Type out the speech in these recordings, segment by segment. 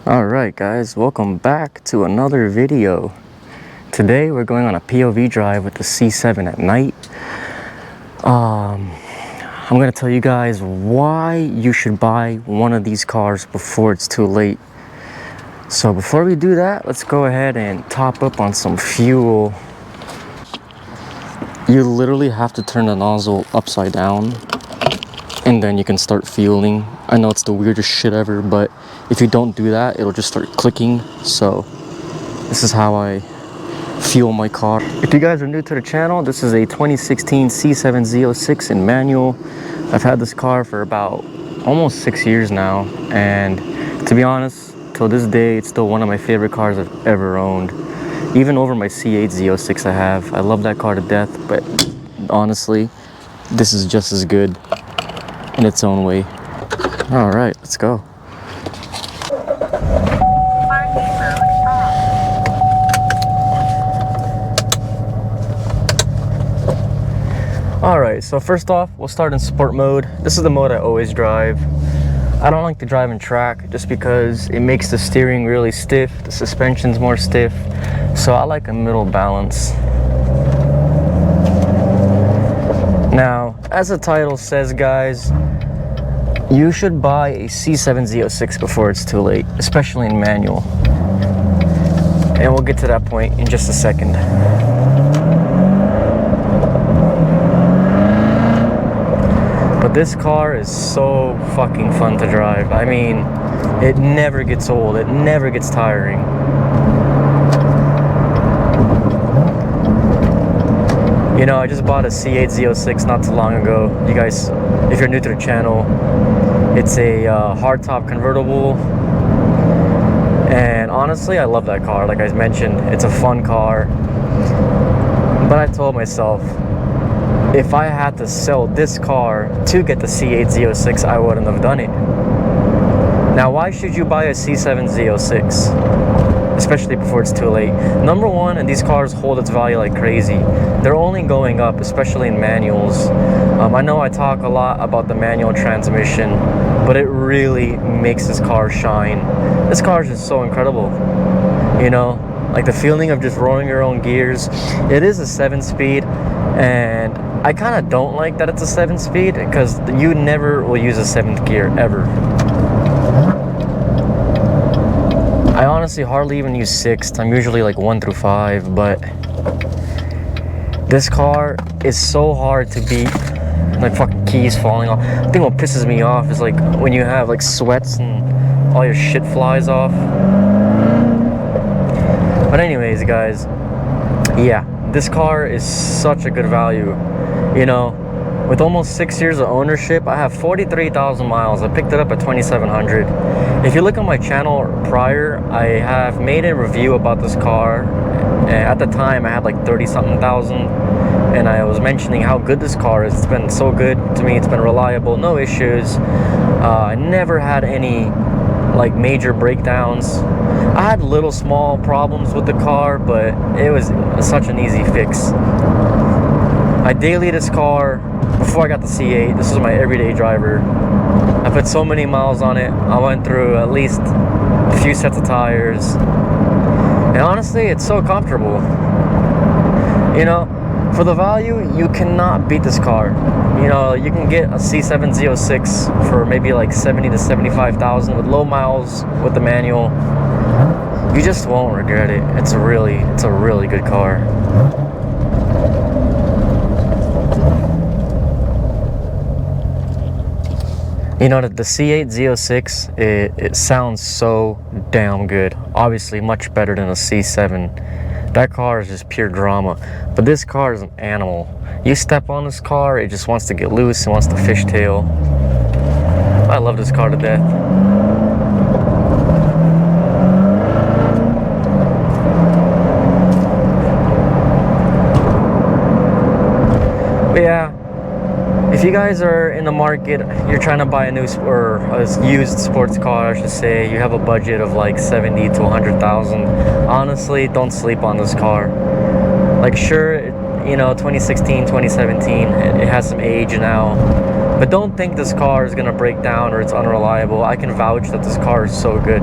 Alright guys, welcome back to another video. Today we're going on a POV drive with the C7 at night. I'm going to tell you guys why you should buy one of these cars before it's too late. So before we do that, let's go ahead and top up on some fuel. You literally have to turn the nozzle upside down and then you can start fueling. I know it's the weirdest shit ever, but if you don't do that, it'll just start clicking. So this is how I fuel my car. If you guys are new to the channel, this is a 2016 C7 Z06 in manual. I've had this car for about almost 6 years now, and to be honest, till this day, it's still one of my favorite cars I've ever owned. Even over my C8 Z06 I love that car to death, but honestly, this is just as good in its own way. All right, let's go. Alright, so first off, we'll start in sport mode. This is the mode I always drive. I don't like to drive in track just because it makes the steering really stiff, the suspension's more stiff, so I like a middle balance. Now, as the title says, guys, you should buy a C7 Z06 before it's too late, especially in manual. And we'll get to that point in just a second. But this car is so fucking fun to drive. I mean, it never gets old. It never gets tiring. You know, I just bought a C8 Z06 not too long ago. You guys, if you're new to the channel, it's a hardtop convertible. And honestly, I love that car. Like I mentioned, it's a fun car. But I told myself, if I had to sell this car to get the C8 Z06, I wouldn't have done it. Now, why should you buy a C7 Z06? Especially before it's too late. Number one, and these cars hold its value like crazy. They're only going up, especially in manuals. I know I talk a lot about the manual transmission, but it really makes this car shine. This car is just so incredible. You know, like the feeling of just rolling your own gears. It is a 7-speed, and I kind of don't like that it's a 7-speed because you never will use a 7th gear ever. I honestly hardly even use 6th. I'm usually like 1 through 5, but this car is so hard to beat. Like fucking keys falling off. I think what pisses me off is like when you have like sweats and all your shit flies off. But anyways, guys, yeah, this car is such a good value. You know, with almost 6 years of ownership, I have 43,000 miles. I picked it up at 2,700. If you look on my channel prior, I have made a review about this car. And at the time, I had like 30-something thousand. And I was mentioning how good this car is. It's been so good to me. It's been reliable, no issues. I never had any like major breakdowns. I had little small problems with the car, but it was such an easy fix. I daily this car before I got the C8. This was my everyday driver. I put so many miles on it. I went through at least a few sets of tires. And honestly, it's so comfortable. You know, for the value, you cannot beat this car. You know, you can get a C7 Z06 for maybe like 70 to 75,000 with low miles with the manual. You just won't regret it. It's a really good car. You know, the C8 Z06, it sounds so damn good. Obviously, much better than a C7. That car is just pure drama. But this car is an animal. You step on this car, it just wants to get loose. It wants to fishtail. I love this car to death. But yeah. If you guys are in the market, you're trying to buy a new or a used sports car, I should say, you have a budget of like 70 to 100,000. Honestly, don't sleep on this car. Like, sure, you know, 2016, 2017, it has some age now, but don't think this car is gonna break down or it's unreliable. I can vouch that this car is so good.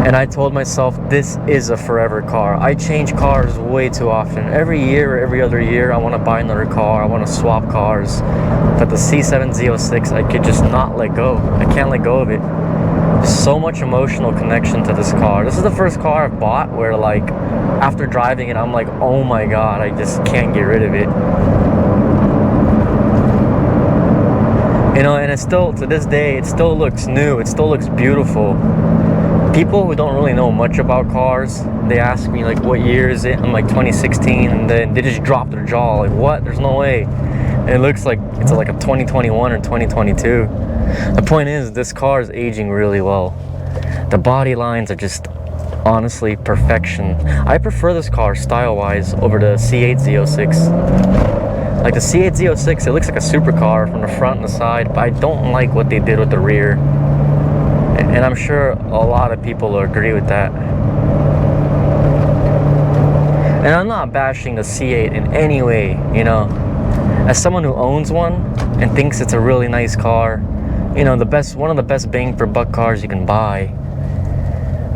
And I told myself, this is a forever car. I change cars way too often. Every year or every other year, I want to buy another car. I want to swap cars. But the C7 Z06, I could just not let go. I can't let go of it. There's so much emotional connection to this car. This is the first car I've bought where, like, after driving it, I'm like, oh my God, I just can't get rid of it. You know, and it still, to this day, it still looks new. It still looks beautiful. People who don't really know much about cars, they ask me, like, what year is it? I'm like, 2016, and then they just drop their jaw. Like, what? There's no way. And it looks like it's like a 2021 or 2022. The point is, this car is aging really well. The body lines are just honestly perfection. I prefer this car style-wise over the C8 Z06. Like the C8 Z06, it looks like a supercar from the front and the side, but I don't like what they did with the rear. And I'm sure a lot of people will agree with that. And I'm not bashing the C8 in any way, you know. As someone who owns one and thinks it's a really nice car, you know, one of the best bang for buck cars you can buy.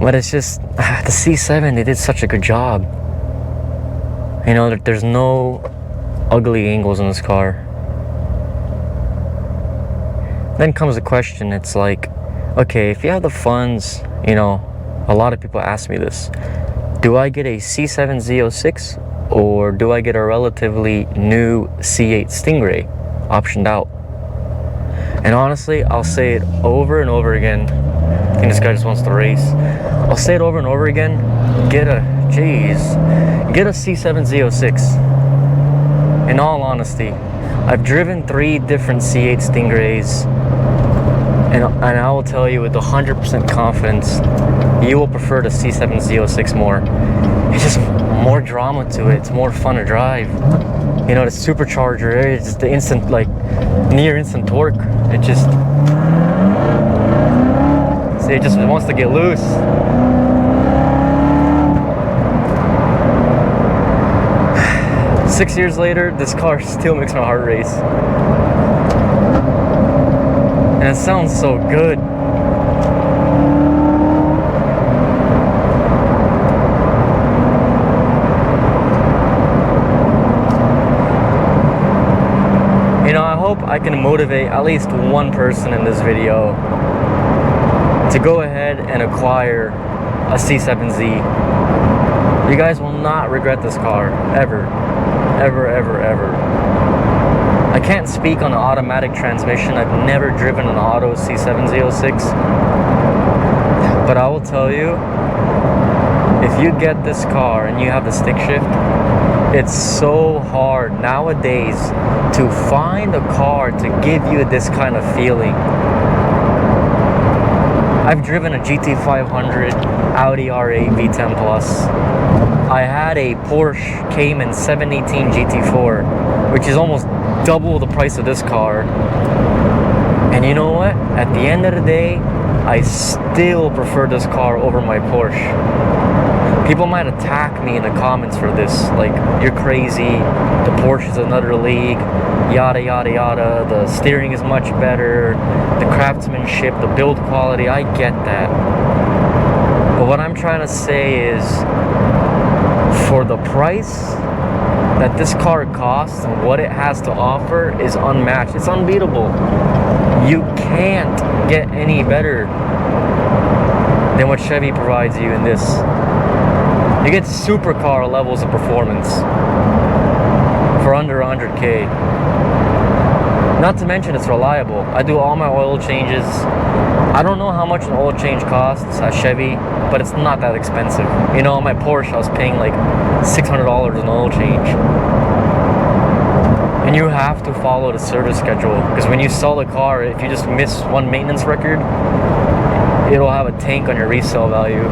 But it's just, the C7, they did such a good job. You know, there's no ugly angles in this car. Then comes the question, it's like, okay, if you have the funds, you know, a lot of people ask me this. Do I get a C7 Z06 or do I get a relatively new C8 Stingray optioned out? And honestly, I'll say it over and over again. I think this guy just wants to race. I'll say it over and over again. Get a C7 Z06. In all honesty, I've driven 3 different C8 Stingrays. And I will tell you with 100% confidence, you will prefer the C7 Z06 more. It's just more drama to it. It's more fun to drive. You know, the supercharger, it's just the instant, like, near instant torque. It just wants to get loose. Six years later, this car still makes my heart race. And it sounds so good. You know, I hope I can motivate at least one person in this video to go ahead and acquire a C7Z. You guys will not regret this car, ever. Ever, ever, ever. I can't speak on an automatic transmission. I've never driven an auto C7 Z06. But I will tell you, if you get this car and you have the stick shift, it's so hard nowadays to find a car to give you this kind of feeling. I've driven a GT500, Audi R8 V10 Plus. I had a Porsche Cayman 718 GT4, which is almost double the price of this car. And you know what? At the end of the day, I still prefer this car over my Porsche. People might attack me in the comments for this, like, you're crazy, the Porsche is another league, yada yada yada, the steering is much better, the craftsmanship, the build quality, I get that. But what I'm trying to say is, for the price that this car costs and what it has to offer is unmatched. It's unbeatable. You can't get any better than what Chevy provides you in this. You get supercar levels of performance for under 100K. Not to mention it's reliable. I do all my oil changes. I don't know how much an oil change costs at Chevy, but it's not that expensive. You know, on my Porsche, I was paying like $600 an oil change. And you have to follow the service schedule, because when you sell the car, if you just miss one maintenance record, it'll have a tank on your resale value.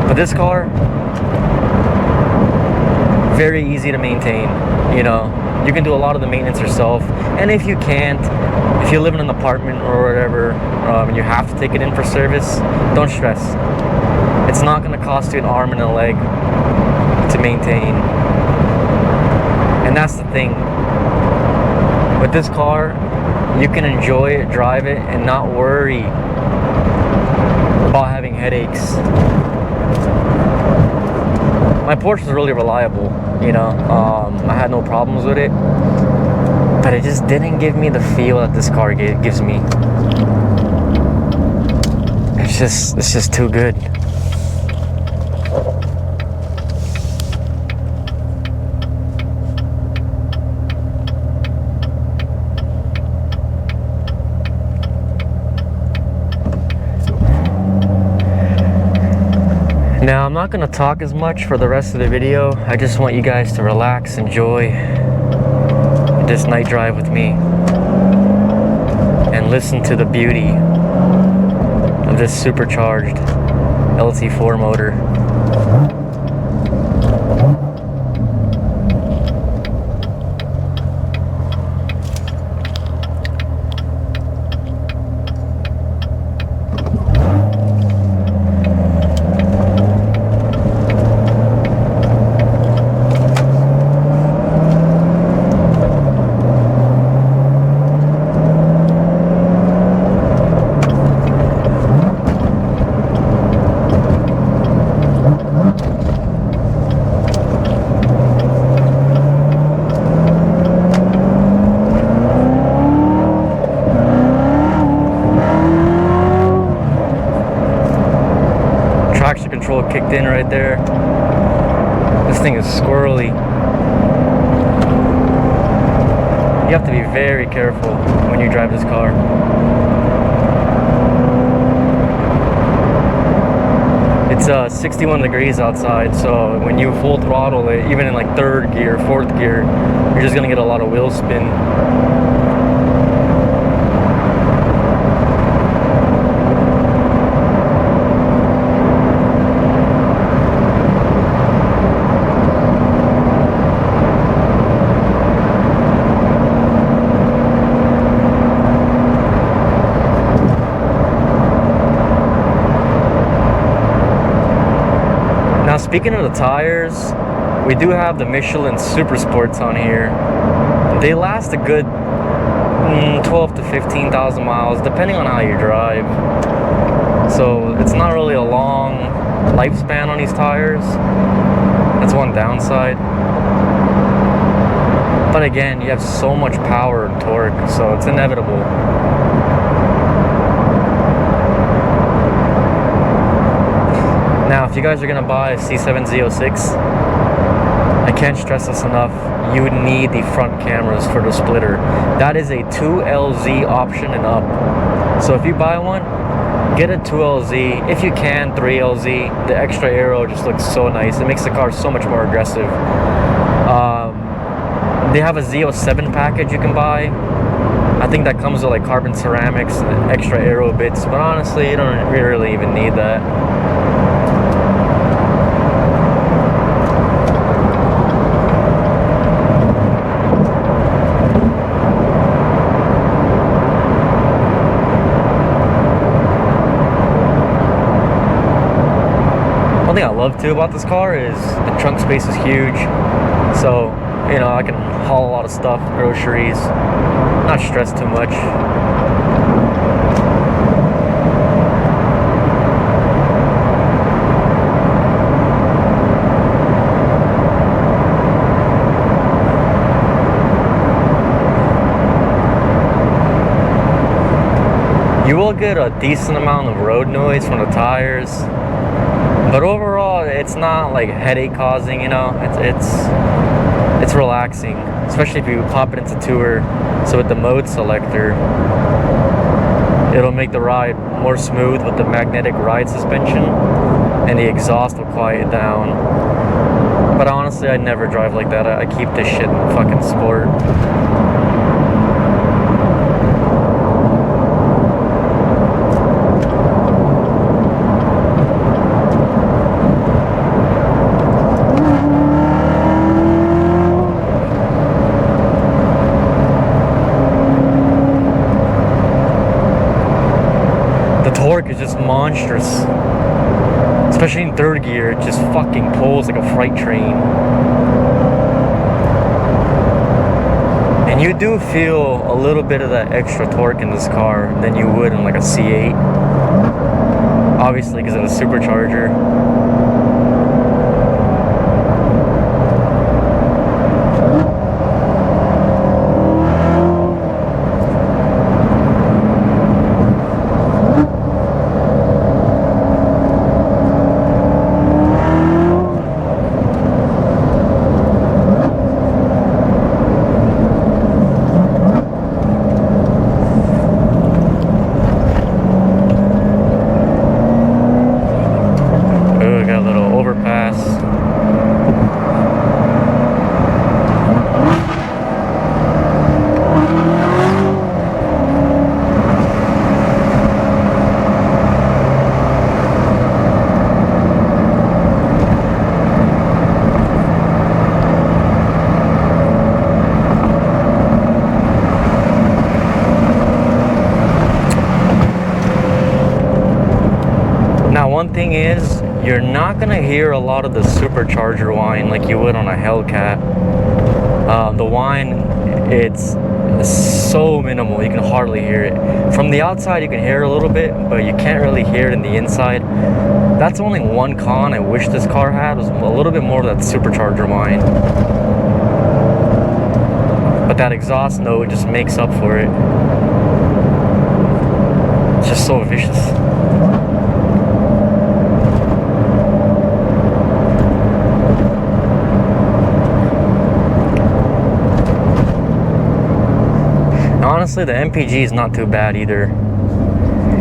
But this car, very easy to maintain. You know, you can do a lot of the maintenance yourself. And if you can't, if you live in an apartment or whatever, and you have to take it in for service, don't stress. It's not going to cost you an arm and a leg to maintain. And that's the thing. With this car, you can enjoy it, drive it, and not worry about having headaches. My Porsche is really reliable, you know. I had no problems with it, but it just didn't give me the feel that this car gives me. It's just too good. Now, I'm not going to talk as much for the rest of the video. I just want you guys to relax, enjoy this night drive with me, and listen to the beauty of this supercharged LT4 motor. Traction control kicked in right there. This thing is squirrely. You have to be very careful when you drive this car. It's 61 degrees outside, so when you full throttle it, even in like third gear, fourth gear, you're just gonna get a lot of wheel spin. Now, speaking of the tires, we do have the Michelin Super Sports on here. They last a good 12 to 15,000 miles, depending on how you drive. So it's not really a long lifespan on these tires. That's one downside. But again, you have so much power and torque, so it's inevitable. Now, if you guys are gonna buy a C7 Z06, I can't stress this enough, you would need the front cameras for the splitter. That is a 2LZ option and up. So if you buy one, get a 2LZ. If you can, 3LZ. The extra aero just looks so nice. It makes the car so much more aggressive. They have a Z07 package you can buy. I think that comes with like carbon ceramics and extra aero bits, but honestly, you don't really even need that. One thing I love too about this car is the trunk space is huge, so you know I can haul a lot of stuff, groceries, not stress too much. You will get a decent amount of road noise from the tires, but overall it's not like headache causing, you know. It's relaxing, especially if you pop it into tour. So with the mode selector, it'll make the ride more smooth with the magnetic ride suspension, and the exhaust will quiet down. But honestly, I never drive like that. I keep this shit in fucking sport. The torque is just monstrous, especially in third gear. It just fucking pulls like a freight train, and you do feel a little bit of that extra torque in this car than you would in like a C8. obviously because of the supercharger. One thing is, you're not gonna hear a lot of the supercharger whine like you would on a Hellcat. The whine, it's so minimal, you can hardly hear it. From the outside you can hear it a little bit, but you can't really hear it in the inside. That's only one con I wish this car had, was a little bit more of that supercharger whine. But that exhaust note just makes up for it. It's just so vicious. Honestly, the MPG is not too bad either.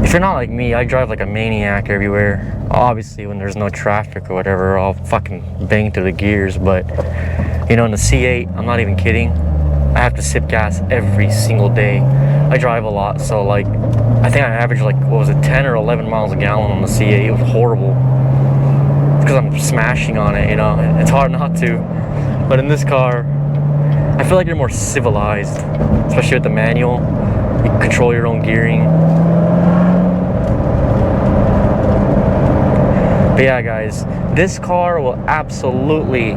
If you're not like me, I drive like a maniac everywhere. Obviously, when there's no traffic or whatever, I'll fucking bang through the gears. But, you know, in the C8, I'm not even kidding, I have to sip gas every single day. I drive a lot, so like, I think I average like, what was it, 10 or 11 miles a gallon on the C8. It was horrible. It's because I'm smashing on it, you know. It's hard not to. But in this car, I feel like you're more civilized, especially with the manual. You can control your own gearing. But yeah, guys, this car will absolutely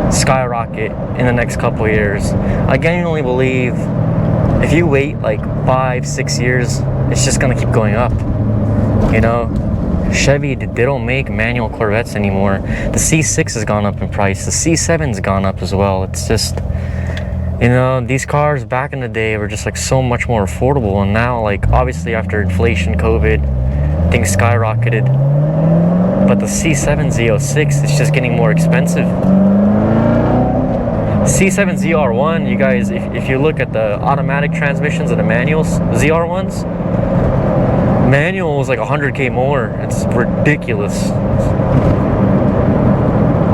skyrocket in the next couple of years. I genuinely believe if you wait like 5-6 years, it's just gonna keep going up. You know, Chevy, they don't make manual Corvettes anymore. The C6 has gone up in price. The C7's gone up as well. It's just, you know, these cars back in the day were just like so much more affordable, and now, like, obviously after inflation, COVID, things skyrocketed. But the C7 Z06 is just getting more expensive. C7 ZR1, you guys, if you look at the automatic transmissions of the manuals, ZR1s, manual was like 100K more. It's ridiculous.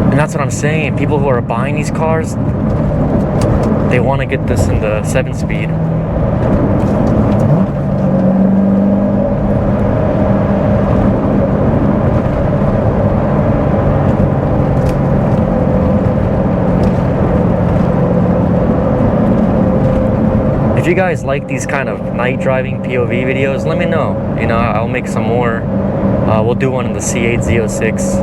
And that's what I'm saying. People who are buying these cars, they want to get this in the 7-speed. If you guys like these kind of night driving POV videos, let me know. You know, I'll make some more. We'll do one in the C8 Z06.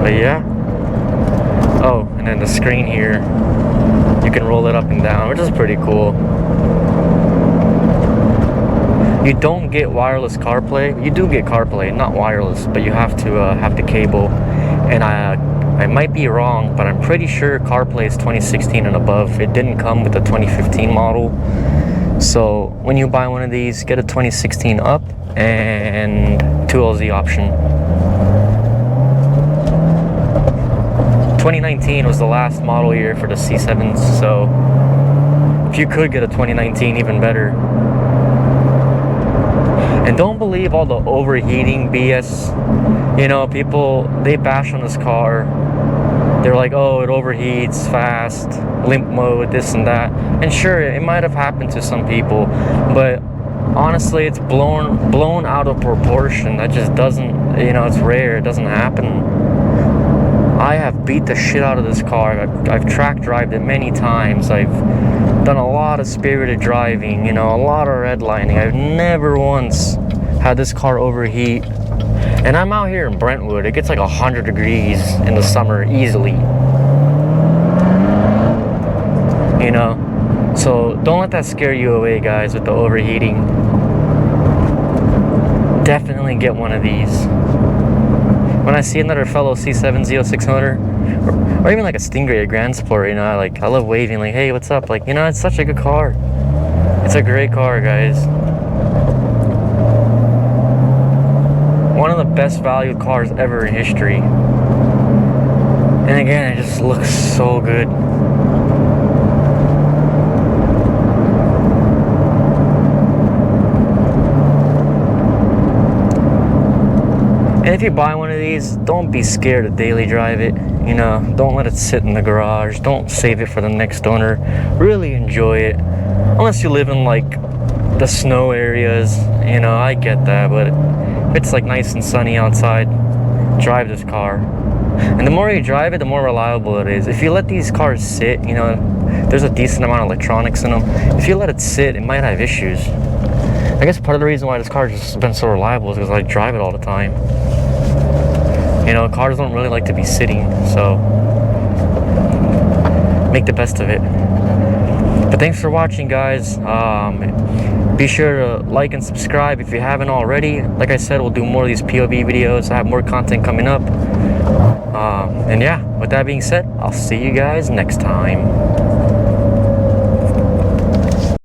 But yeah. Oh, and then the screen here, you can roll it up and down, which is pretty cool. You don't get wireless CarPlay. You do get CarPlay, not wireless, but you have to have the cable. And I might be wrong, but I'm pretty sure CarPlay is 2016 and above. It didn't come with the 2015 model. So when you buy one of these, get a 2016 up and 2LZ option. 2019 was the last model year for the C7s, so if you could get a 2019, even better. And don't believe all the overheating BS. You know, people, they bash on this car. They're like, oh, it overheats fast, limp mode, this and that. And sure, it might have happened to some people, but honestly, it's blown out of proportion. That just doesn't, you know, it's rare. It doesn't happen. I have beat the shit out of this car. I've track drived it many times. I've done a lot of spirited driving, you know, a lot of redlining. I've never once had this car overheat. And I'm out here in Brentwood. It gets like 100 degrees in the summer easily. You know? So don't let that scare you away, guys, with the overheating. definitely get one of these. When I see another fellow C7 Z06 owner, or even like a Stingray, a Grand Sport, you know, I love waving, like, hey, what's up? Like, you know, it's such a good car. It's a great car, guys. One of the best valued cars ever in history. And again, it just looks so good. And if you buy one of these, don't be scared to daily drive it. You know, don't let it sit in the garage. Don't save it for the next owner. Really enjoy it. Unless you live in like the snow areas, you know, I get that. But if it's like nice and sunny outside, drive this car. And the more you drive it, the more reliable it is. If you let these cars sit, you know, there's a decent amount of electronics in them. If you let it sit, it might have issues. I guess part of the reason why this car has just been so reliable is because I drive it all the time. You know, cars don't really like to be sitting, so make the best of it. But thanks for watching, guys. Be sure to like and subscribe if you haven't already. Like I said, we'll do more of these POV videos. I have more content coming up. And yeah, with that being said, I'll see you guys next time.